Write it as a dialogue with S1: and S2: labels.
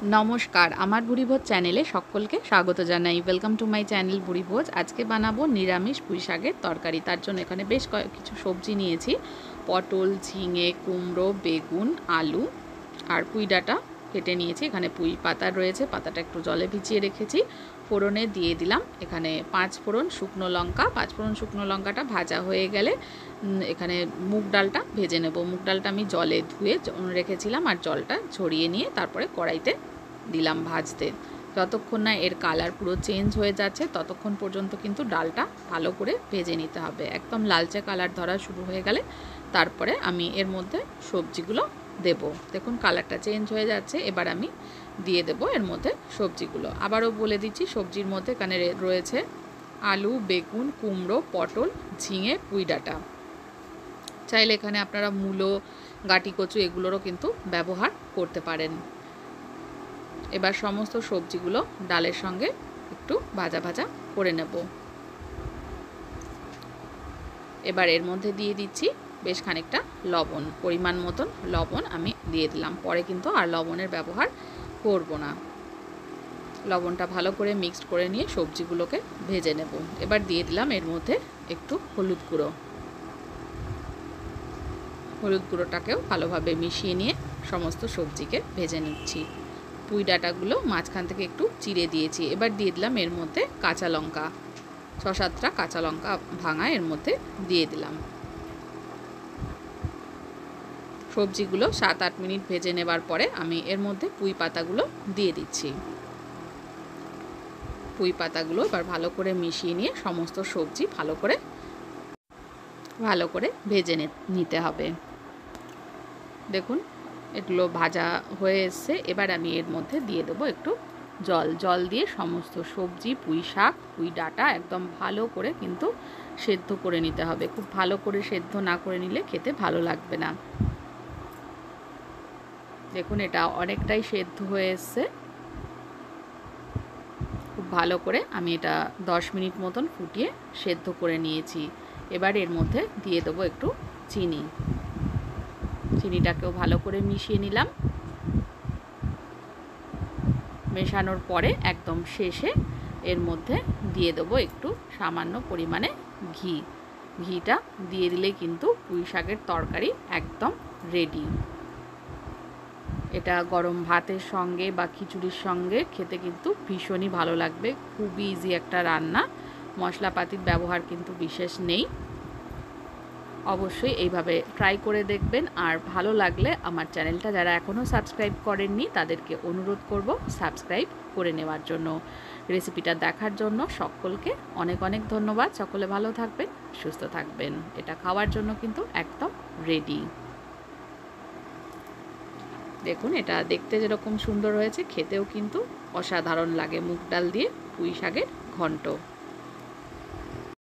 S1: নমস্কার, আমার বুড়িভোজ চ্যানেলে সকলকে স্বাগত জানাই। Welcome to my channel Buribhoj. আজকে বানাবো নিরামিষ পুঁই শাকের তরকারি। তার জন্য এখানে বেশ কিছু সবজি নিয়েছি। পটল, ঝিঙে, কুমড়ো, বেগুন, আলু আর পুঁই ডাঁটা কেটে নিয়েছি। এখানে পুঁই পাতা রয়েছে, পাতাটা একটু জলে ভিজিয়ে রেখেছি। ফোড়নে দিয়ে দিলাম এখানে 5 ফোড়ন শুকনো লঙ্কা। 5 ফোড়ন শুকনো লঙ্কাটা ভাজা হয়ে গেলে এখানে মুগ ডালটা ভেজে নেব। মুগ ডালটা আমি জলে ধুয়ে রেখেছিলাম আর জলটা ঝরিয়ে নিয়ে তারপরে কড়াইতে দিলাম ভাজতে। যতক্ষণ না এর কালার পুরো চেঞ্জ হয়ে যাচ্ছে ততক্ষণ পর্যন্ত কিন্তু ডালটা ভালো করে ভেজে নিতে হবে। একদম লালচে কালার ধরা শুরু হয়ে গেলে তারপরে আমি এর মধ্যে সবজিগুলো দেব। দেখুন কালারটা চেঞ্জ হয়ে যাচ্ছে। এবার আমি দিয়ে দেব এর মধ্যে সবজিগুলো। আবারও বলে দিচ্ছি, সবজির মধ্যে এখানে রয়েছে আলু, বেগুন, কুমড়ো, পটল, ঝিঙে, পুঁই ডাঁটা। চাইলে এখানে আপনারা মূলো, গাঁটি কচু এগুলোরও কিন্তু ব্যবহার করতে পারেন। এবার সমস্ত সবজিগুলো ডালের সঙ্গে একটু ভাজা ভাজা করে নেব। এবার এর মধ্যে দিয়ে দিচ্ছি বেশ খানিকটা লবণ, পরিমাণ মতন লবণ আমি দিয়ে দিলাম। পরে কিন্তু আর লবণের ব্যবহার করব না। লবণটা ভালো করে মিক্সড করে নিয়ে সবজিগুলোকে ভেজে নেব। এবার দিয়ে দিলাম এর মধ্যে একটু হলুদ গুঁড়ো। হলুদ গুঁড়োটাকেও ভালোভাবে মিশিয়ে নিয়ে সমস্ত সবজিকে ভেজে নিচ্ছি। পুঁই ডাঁটাগুলো মাঝখান থেকে একটু চিড়ে দিয়েছি। এবার দিয়ে দিলাম এর মধ্যে কাঁচা লঙ্কা, 6-7টা কাঁচা লঙ্কা ভাঙা এর মধ্যে দিয়ে দিলাম। সবজিগুলো 7-8 মিনিট ভেজে নেবার পরে আমি এর মধ্যে পুঁই পাতাগুলো দিয়ে দিচ্ছি। পুঁই পাতাগুলো এবার ভালো করে মিশিয়ে নিয়ে সমস্ত সবজি ভালো করে ভেজে নিতে হবে। দেখুন এগুলো ভাজা হয়ে এসছে। এবার আমি এর মধ্যে দিয়ে দেবো একটু জল দিয়ে সমস্ত সবজি, পুঁই শাক, পুঁই ডাঁটা একদম ভালো করে কিন্তু সেদ্ধ করে নিতে হবে। খুব ভালো করে সেদ্ধ না করে নিলে খেতে ভালো লাগবে না। দেখুন এটা অনেকটাই সেদ্ধ হয়ে এসছে। খুব ভালো করে আমি এটা 10 মিনিট মতন ফুটিয়ে সেদ্ধ করে নিয়েছি। এবার এর মধ্যে দিয়ে দেবো একটু চিনি। চিনিটাকেও ভালো করে মিশিয়ে নিলাম। মেশানোর পরে একদম শেষে এর মধ্যে দিয়ে দেবো একটু সামান্য পরিমাণে ঘি। ঘিটা দিয়ে দিলে কিন্তু পুঁই শাকের তরকারি একদম রেডি। এটা গরম ভাতের সঙ্গে বা খিচুড়ির সঙ্গে খেতে কিন্তু ভীষণই ভালো লাগবে। খুবই ইজি একটা রান্না, মশলাপাতির ব্যবহার কিন্তু বিশেষ নেই। অবশ্যই এইভাবে ট্রাই করে দেখবেন। আর ভালো লাগলে আমার চ্যানেলটা যারা এখনও সাবস্ক্রাইব করেননি তাদেরকে অনুরোধ করব সাবস্ক্রাইব করে নেওয়ার জন্য। রেসিপিটা দেখার জন্য সকলকে অনেক অনেক ধন্যবাদ। সকলে ভালো থাকবেন, সুস্থ থাকবেন। এটা খাওয়ার জন্য কিন্তু একদম রেডি। দেখুন এটা দেখতে যেরকম সুন্দর হয়েছে, খেতেও কিন্তু অসাধারণ লাগে। মুগ ডাল দিয়ে পুঁই শাকের ঘন্ট।